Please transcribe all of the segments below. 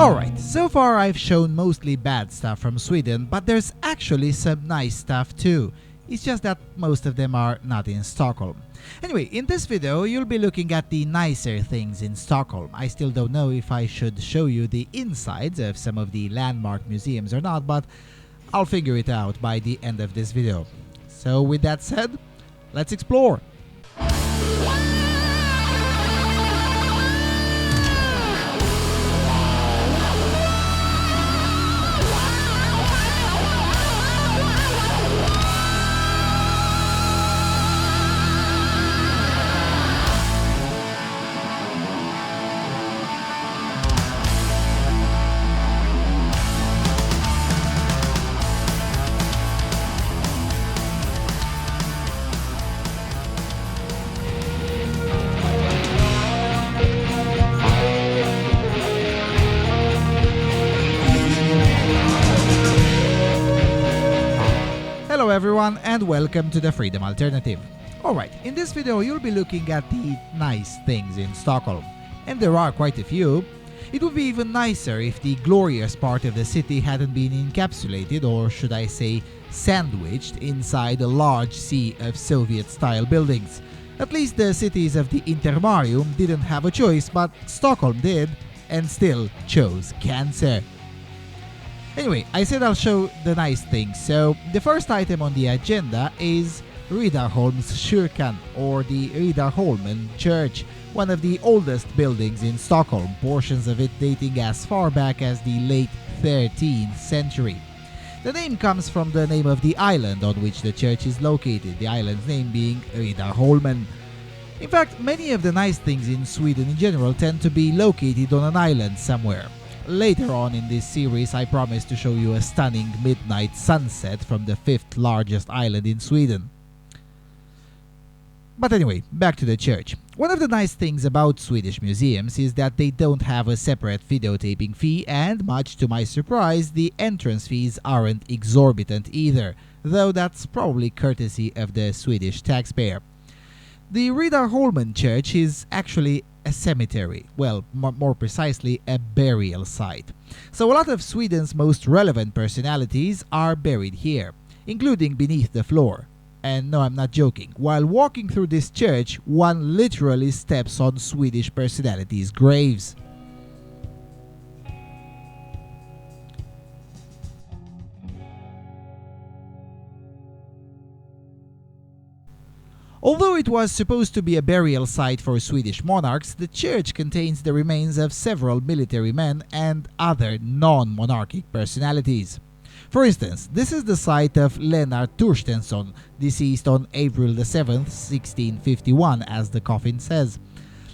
Alright, so far I've shown mostly bad stuff from Sweden, but there's actually some nice stuff too. It's just that most of them are not in Stockholm. Anyway, in this video you'll be looking at the nicer things in Stockholm. I still don't know if I should show you the insides of some of the landmark museums or not, but I'll figure it out by the end of this video. So with that said, let's explore! Hello everyone and welcome to the Freedom Alternative. Alright, in this video you'll be looking at the nice things in Stockholm. And there are quite a few. It would be even nicer if the glorious part of the city hadn't been encapsulated, or should I say sandwiched, inside a large sea of Soviet-style buildings. At least the cities of the Intermarium didn't have a choice, but Stockholm did, and still chose cancer. Anyway, I said I'll show the nice things, so the first item on the agenda is Riddarholmen Church, or the Riddarholmen Church, one of the oldest buildings in Stockholm, portions of it dating as far back as the late 13th century. The name comes from the name of the island on which the church is located, the island's name being Riddarholmen. In fact, many of the nice things in Sweden in general tend to be located on an island somewhere. Later on in this series, I promise to show you a stunning midnight sunset from the 5th largest island in Sweden. But anyway, back to the church. One of the nice things about Swedish museums is that they don't have a separate videotaping fee, and much to my surprise, the entrance fees aren't exorbitant either, though that's probably courtesy of the Swedish taxpayer. The Riddarholmen Church is actually a cemetery, well, more precisely a burial site. So a lot of Sweden's most relevant personalities are buried here, including beneath the floor. And no, I'm not joking. While walking through this church, one literally steps on Swedish personalities' graves. Although it was supposed to be a burial site for Swedish monarchs, the church contains the remains of several military men and other non-monarchic personalities. For instance, this is the site of Lennart Torstensson, deceased on April the 7th, 1651, as the coffin says.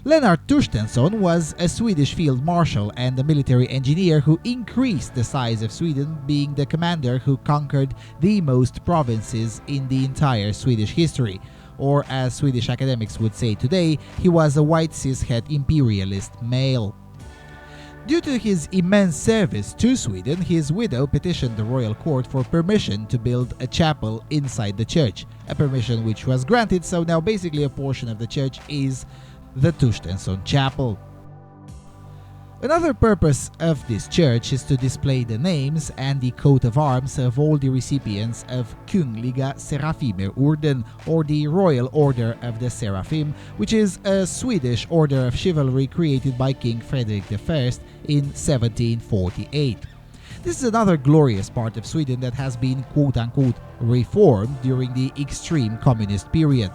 Lennart Torstensson was a Swedish field marshal and a military engineer who increased the size of Sweden, being the commander who conquered the most provinces in the entire Swedish history. Or as Swedish academics would say today, he was a white cishet imperialist male. Due to his immense service to Sweden, his widow petitioned the royal court for permission to build a chapel inside the church, a permission which was granted, so now basically a portion of the church is the Torstensson Chapel. Another purpose of this church is to display the names and the coat of arms of all the recipients of Kungliga Serafimerorden, or the Royal Order of the Seraphim, which is a Swedish order of chivalry created by King Frederick I in 1748. This is another glorious part of Sweden that has been quote-unquote reformed during the extreme communist period.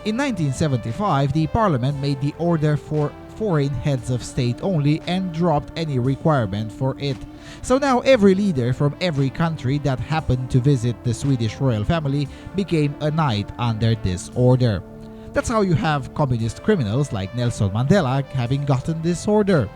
In 1975, the parliament made the order for foreign heads of state only and dropped any requirement for it. So now every leader from every country that happened to visit the Swedish royal family became a knight under this order. That's how you have communist criminals like Nelson Mandela having gotten this order.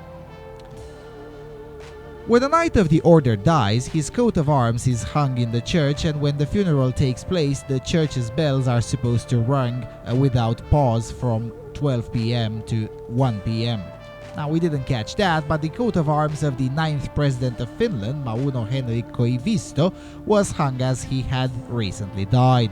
When a knight of the order dies, his coat of arms is hung in the church, and when the funeral takes place, the church's bells are supposed to ring without pause from 12 p.m. to 1 p.m. Now, we didn't catch that, but the coat of arms of the 9th president of Finland, Mauno Henrik Koivisto, was hung as he had recently died.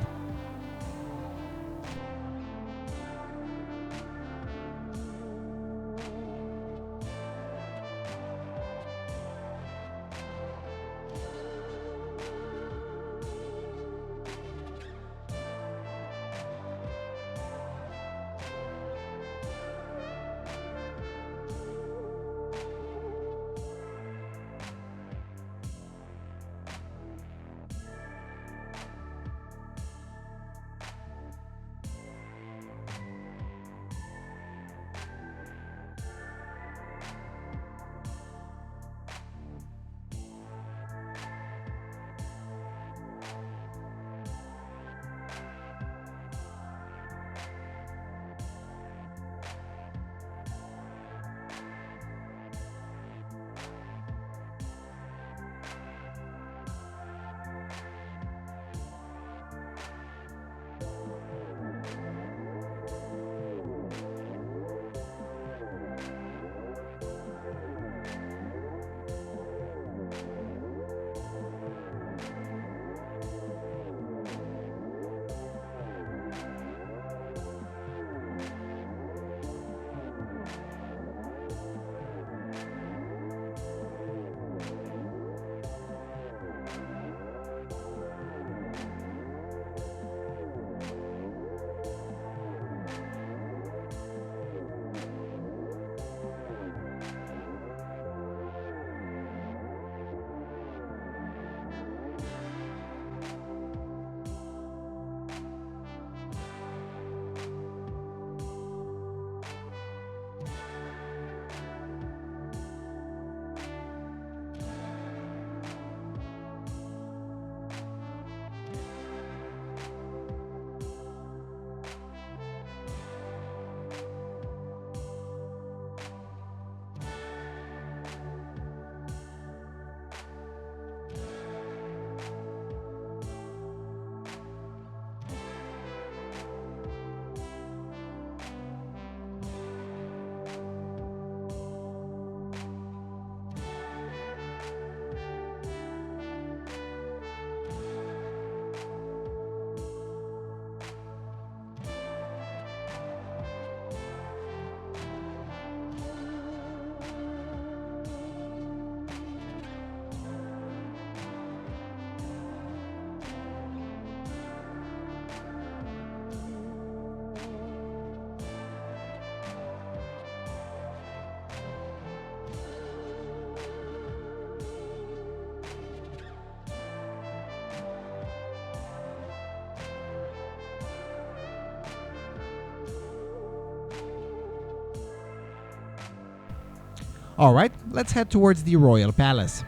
Alright, let's head towards the Royal Palace.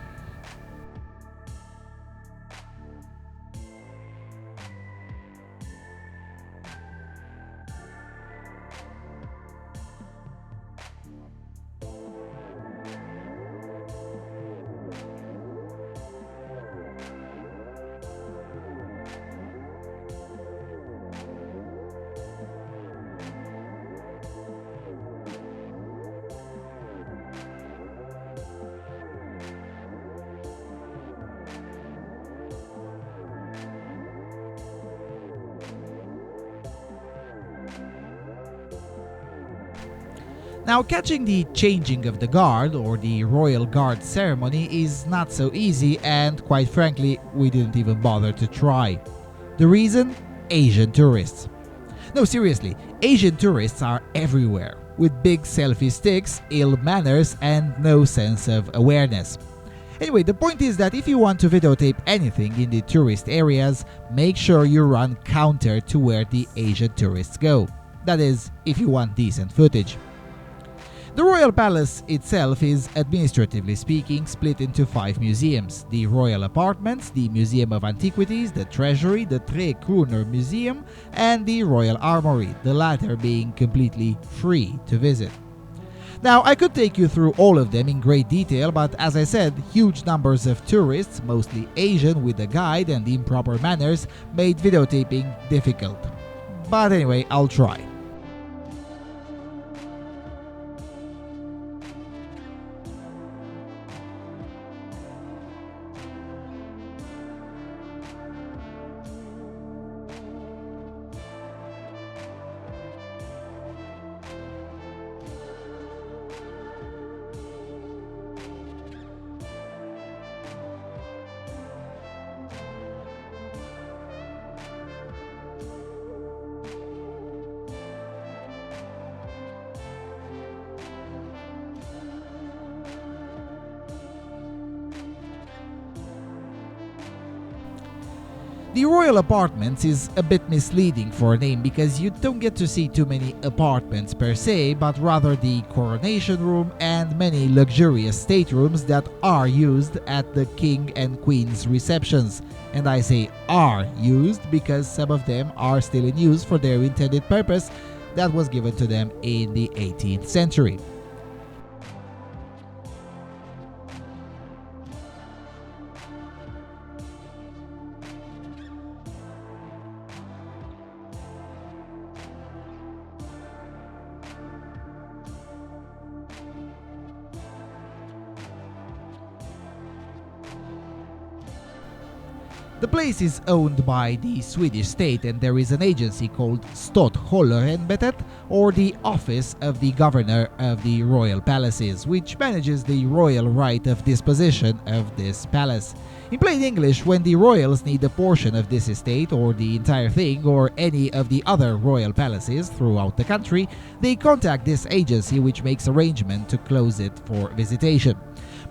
Now, catching the changing of the guard or the royal guard ceremony is not so easy, and quite frankly, we didn't even bother to try. The reason? Asian tourists. No, seriously, Asian tourists are everywhere, with big selfie sticks, ill manners, and no sense of awareness. Anyway, the point is that if you want to videotape anything in the tourist areas, make sure you run counter to where the Asian tourists go. That is, if you want decent footage. The Royal Palace itself is, administratively speaking, split into 5 museums: the Royal Apartments, the Museum of Antiquities, the Treasury, the Tre Kronor Museum, and the Royal Armoury, the latter being completely free to visit. Now, I could take you through all of them in great detail, but as I said, huge numbers of tourists, mostly Asian with a guide and improper manners, made videotaping difficult. But anyway, I'll try. The Royal Apartments is a bit misleading for a name because you don't get to see too many apartments per se, but rather the coronation room and many luxurious staterooms that are used at the King and Queen's receptions. And I say are used because some of them are still in use for their intended purpose that was given to them in the 18th century. The place is owned by the Swedish state, and there is an agency called Stockholm, or the Office of the Governor of the Royal Palaces, which manages the royal right of disposition of this palace. In plain English, when the royals need a portion of this estate, or the entire thing, or any of the other royal palaces throughout the country, they contact this agency, which makes arrangement to close it for visitation.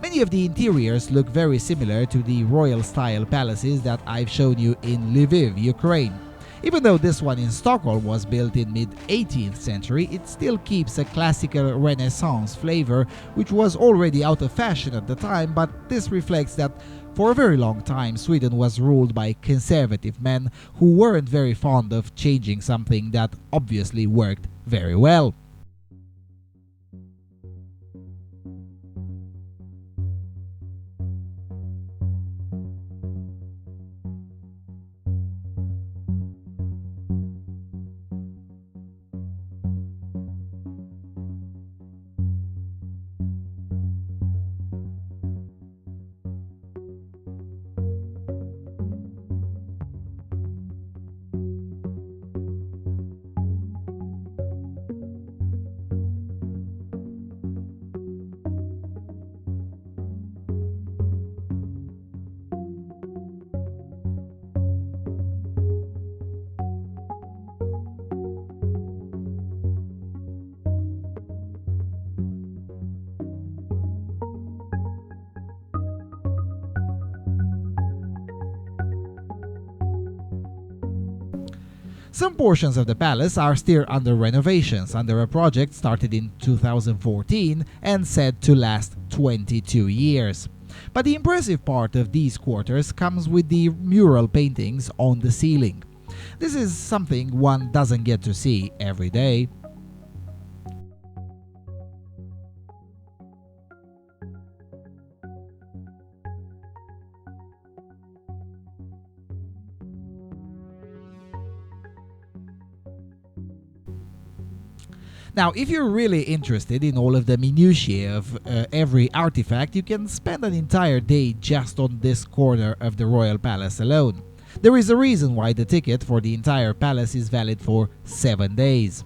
Many of the interiors look very similar to the royal-style palaces that I've shown you in Lviv, Ukraine. Even though this one in Stockholm was built in mid-18th century, it still keeps a classical Renaissance flavor, which was already out of fashion at the time, but this reflects that for a very long time Sweden was ruled by conservative men who weren't very fond of changing something that obviously worked very well. Some portions of the palace are still under renovations under a project started in 2014 and said to last 22 years. But the impressive part of these quarters comes with the mural paintings on the ceiling. This is something one doesn't get to see every day. Now, if you're really interested in all of the minutiae of every artifact, you can spend an entire day just on this corner of the royal palace alone. There is a reason why the ticket for the entire palace is valid for 7 days.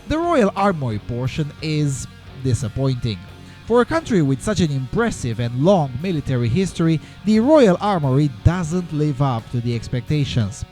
The Royal Armoury portion is disappointing. For a country with such an impressive and long military history, the Royal Armoury doesn't live up to the expectations.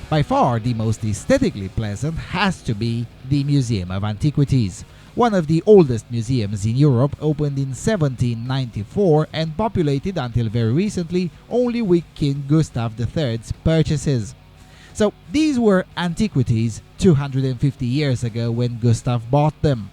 By far the most aesthetically pleasant has to be the Museum of Antiquities, one of the oldest museums in Europe, opened in 1794 and populated until very recently only with King Gustav III's purchases. So these were antiquities 250 years ago when Gustav bought them.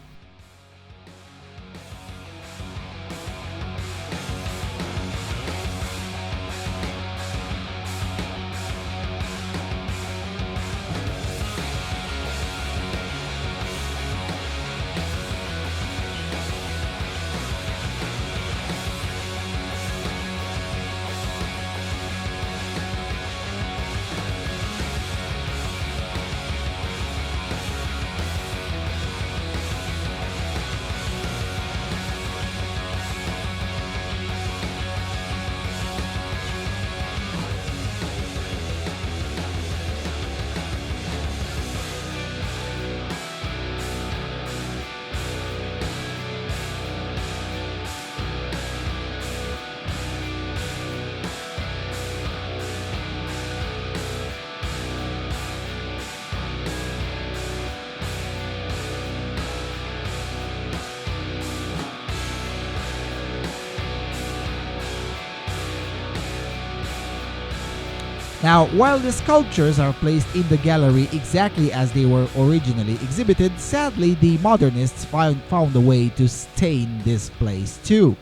Now, while the sculptures are placed in the gallery exactly as they were originally exhibited, sadly the modernists found a way to stain this place too,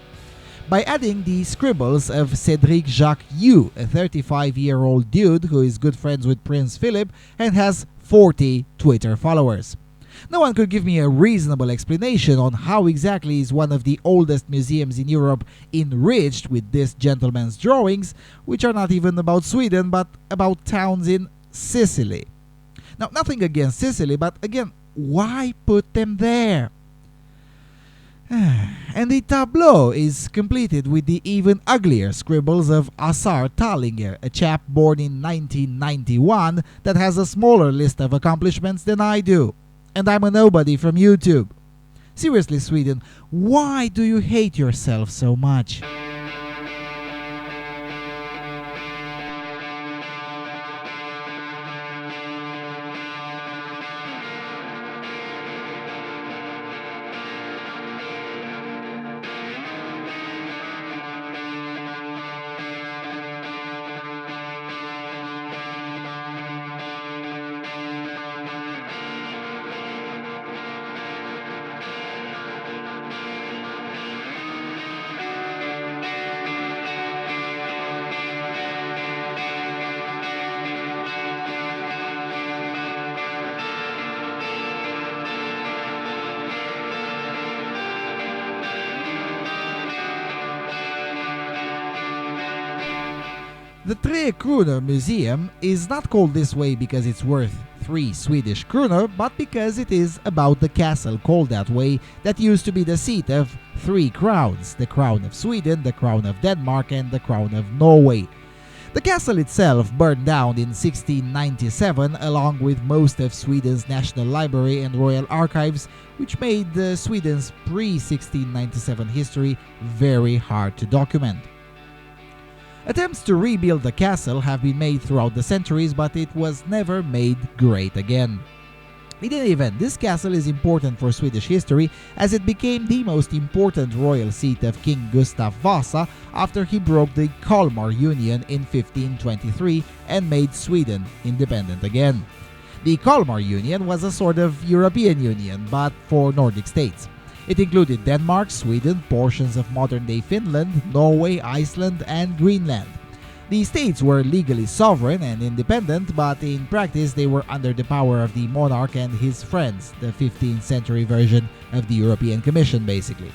by adding the scribbles of Cédric Jacques Hue, a 35-year-old dude who is good friends with Prince Philip and has 40 Twitter followers. No one could give me a reasonable explanation on how exactly is one of the oldest museums in Europe enriched with this gentleman's drawings, which are not even about Sweden but about towns in Sicily. Now, nothing against Sicily, but again, why put them there? And the tableau is completed with the even uglier scribbles of Assar Tallinger, a chap born in 1991 that has a smaller list of accomplishments than I do. And I'm a nobody from YouTube. Seriously, Sweden, why do you hate yourself so much? The Tre Kronor Museum is not called this way because it's worth 3 Swedish kronor, but because it is about the castle called that way that used to be the seat of 3 crowns: the crown of Sweden, the crown of Denmark, and the crown of Norway. The castle itself burned down in 1697 along with most of Sweden's National Library and Royal Archives, which made Sweden's pre-1697 history very hard to document. Attempts to rebuild the castle have been made throughout the centuries, but it was never made great again. In any event, this castle is important for Swedish history as it became the most important royal seat of King Gustav Vasa after he broke the Kalmar Union in 1523 and made Sweden independent again. The Kalmar Union was a sort of European Union, but for Nordic states. It included Denmark, Sweden, portions of modern-day Finland, Norway, Iceland, and Greenland. The states were legally sovereign and independent, but in practice they were under the power of the monarch and his friends, the 15th century version of the European Commission basically.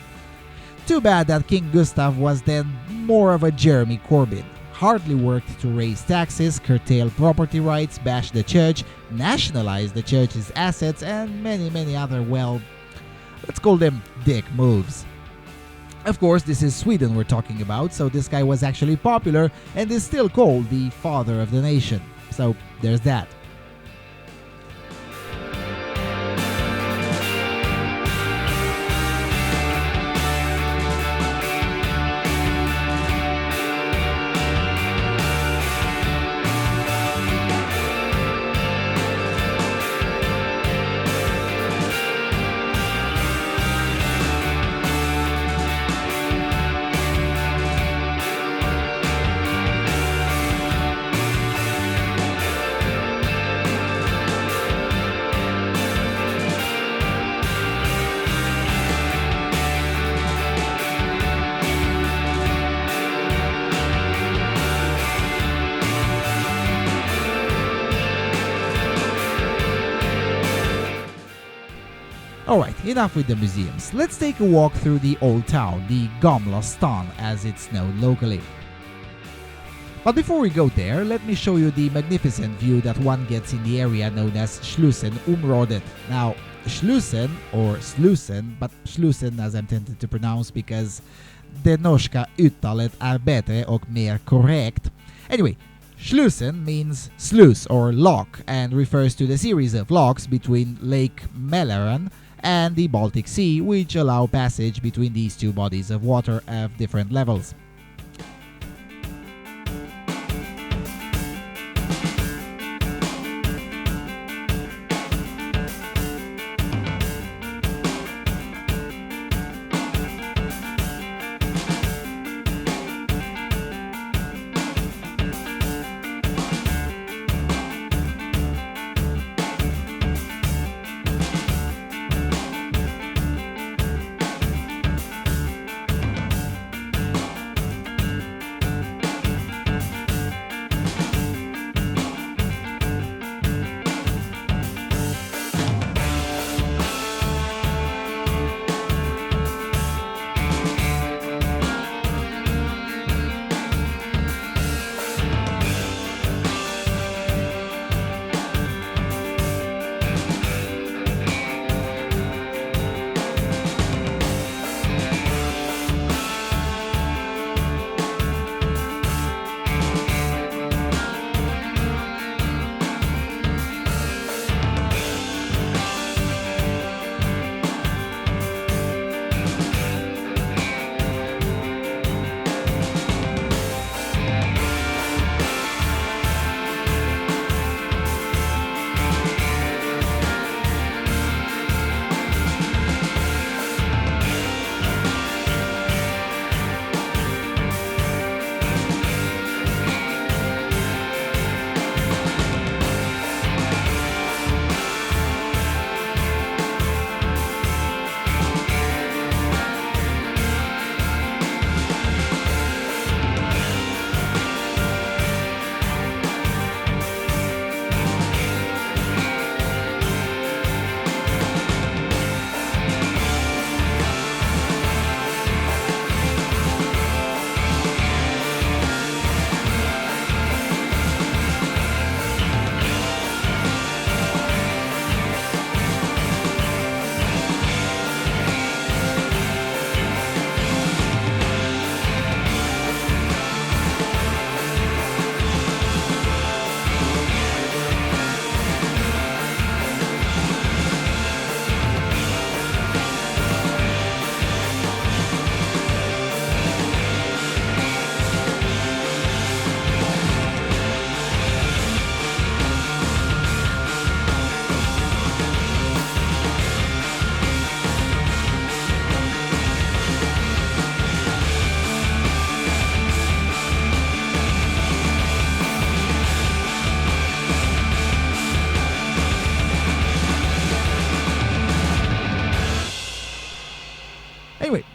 Too bad that King Gustav was then more of a Jeremy Corbyn. Hardly worked to raise taxes, curtail property rights, bash the church, nationalize the church's assets, and many other, well, let's call them dick moves. Of course, this is Sweden we're talking about, so this guy was actually popular and is still called the father of the nation. So there's that. Alright, enough with the museums. Let's take a walk through the old town, the Gamla Stan as it's known locally. But before we go there, let me show you the magnificent view that one gets in the area known as Slusenområdet. Now, Slusen or Slusen, but Slusen as I'm tempted to pronounce because det norska uttalet är bättre och mer korrekt. Anyway, Slusen means sluice or lock and refers to the series of locks between Lake Mälaren and the Baltic Sea, which allow passage between these two bodies of water of different levels.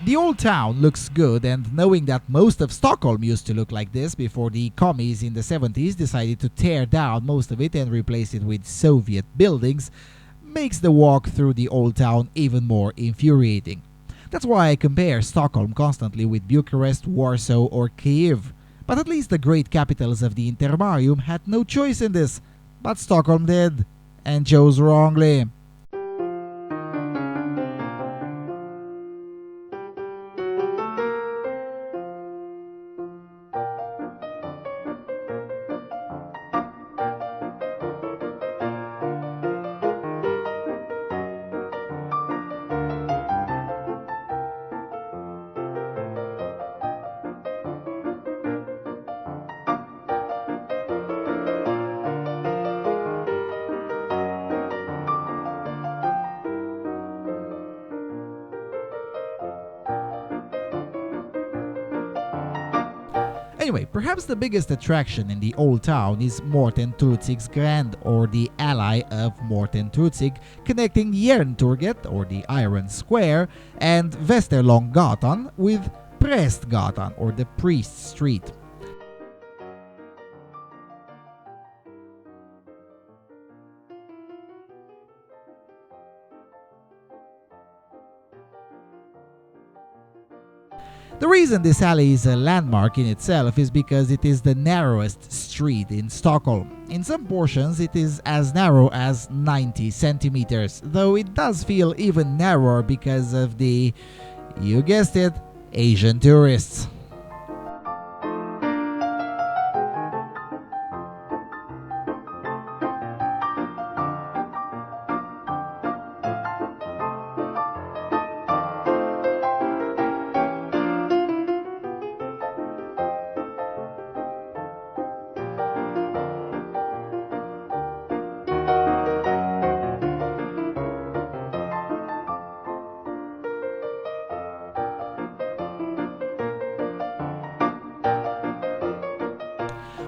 The old town looks good, and knowing that most of Stockholm used to look like this before the commies in the 70s decided to tear down most of it and replace it with Soviet buildings, makes the walk through the old town even more infuriating. That's why I compare Stockholm constantly with Bucharest, Warsaw, or Kiev. But at least the great capitals of the Intermarium had no choice in this, but Stockholm did, and chose wrongly. Anyway, perhaps the biggest attraction in the old town is Morten Trutsig's Grand, or the ally of Morten Trutsig, connecting Järntorget, or the Iron Square, and Västerlånggatan with Prästgatan, or the Priest Street. The reason this alley is a landmark in itself is because it is the narrowest street in Stockholm. In some portions it is as narrow as 90 centimeters, though it does feel even narrower because of the, you guessed it, Asian tourists.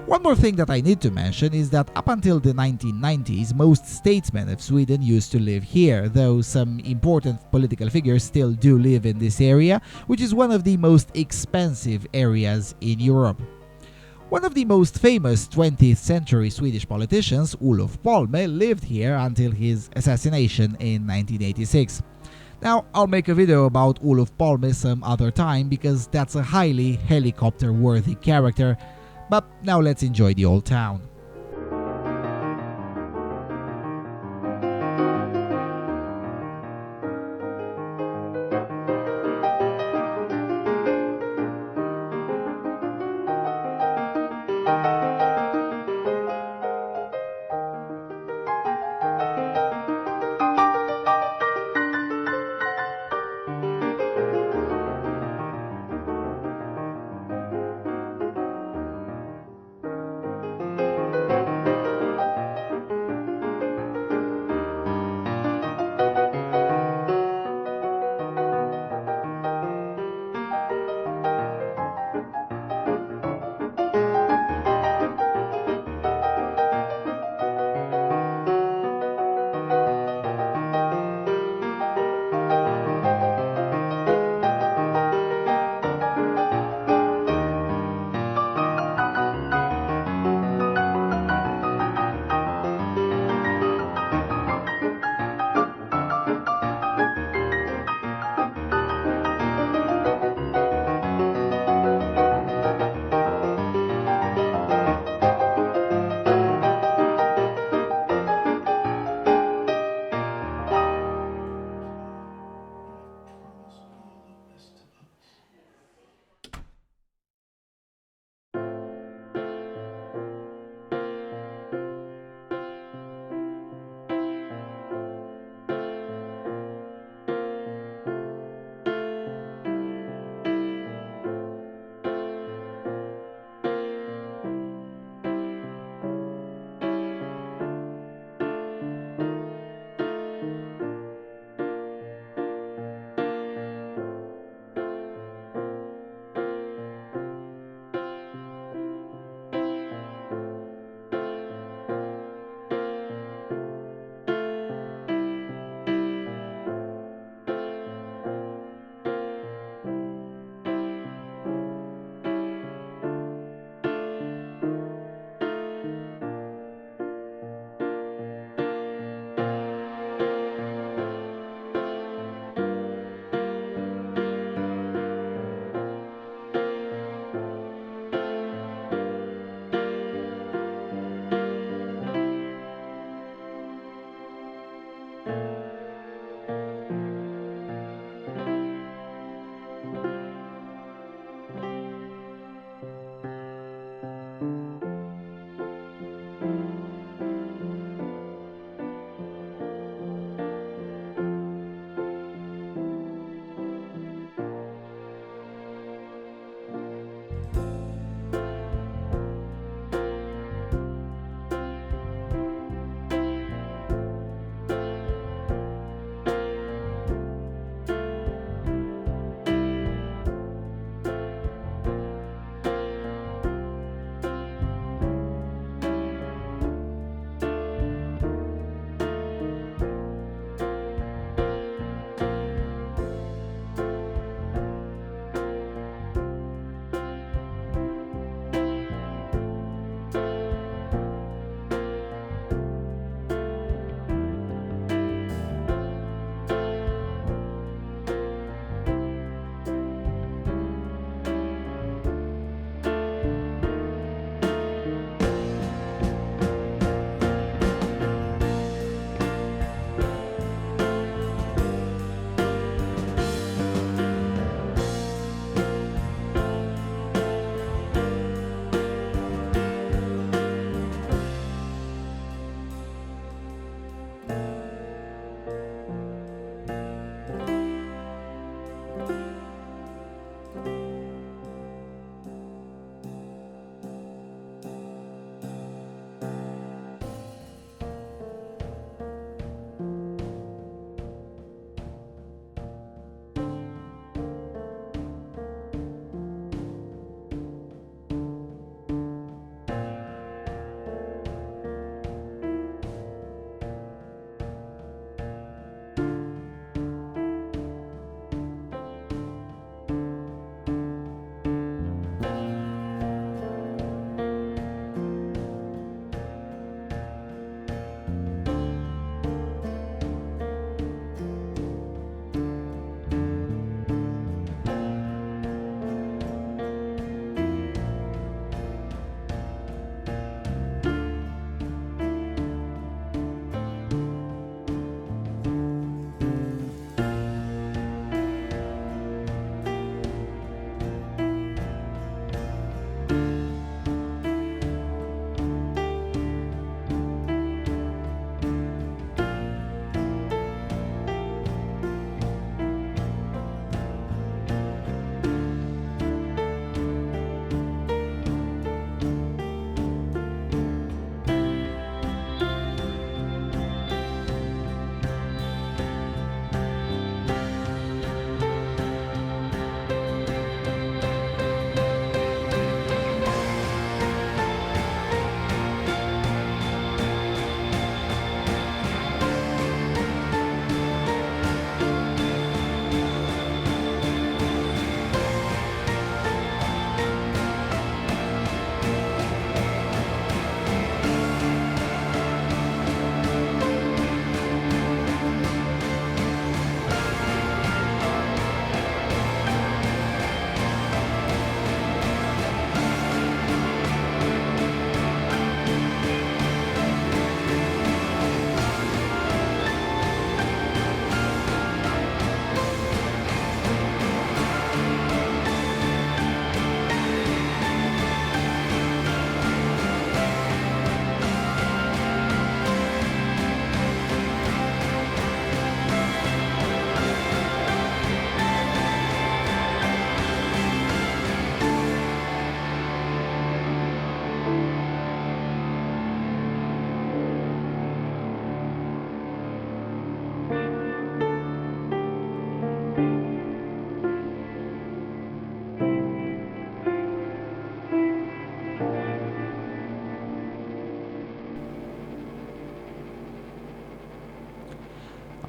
One more thing that I need to mention is that up until the 1990s, most statesmen of Sweden used to live here, though some important political figures still do live in this area, which is one of the most expensive areas in Europe. One of the most famous 20th century Swedish politicians, Olof Palme, lived here until his assassination in 1986. Now, I'll make a video about Olof Palme some other time because that's a highly helicopter-worthy character. But now let's enjoy the old town.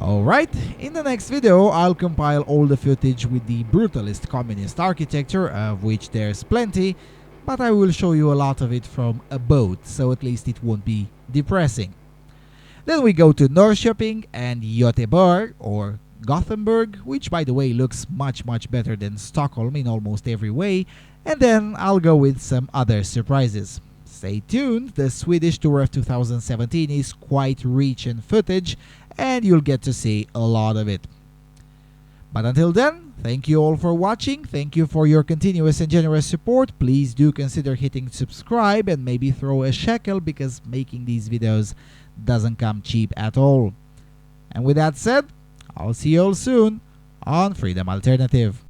Alright, in the next video, I'll compile all the footage with the brutalist communist architecture, of which there's plenty, but I will show you a lot of it from a boat, so at least it won't be depressing. Then we go to Norrköping and Göteborg, or Gothenburg, which by the way looks much better than Stockholm in almost every way, and then I'll go with some other surprises. Stay tuned, the Swedish Tour of 2017 is quite rich in footage, and you'll get to see a lot of it. But until then, thank you all for watching, thank you for your continuous and generous support. Please do consider hitting subscribe and maybe throw a shekel, because making these videos doesn't come cheap at all. And with that said, I'll see you all soon on Freedom Alternative.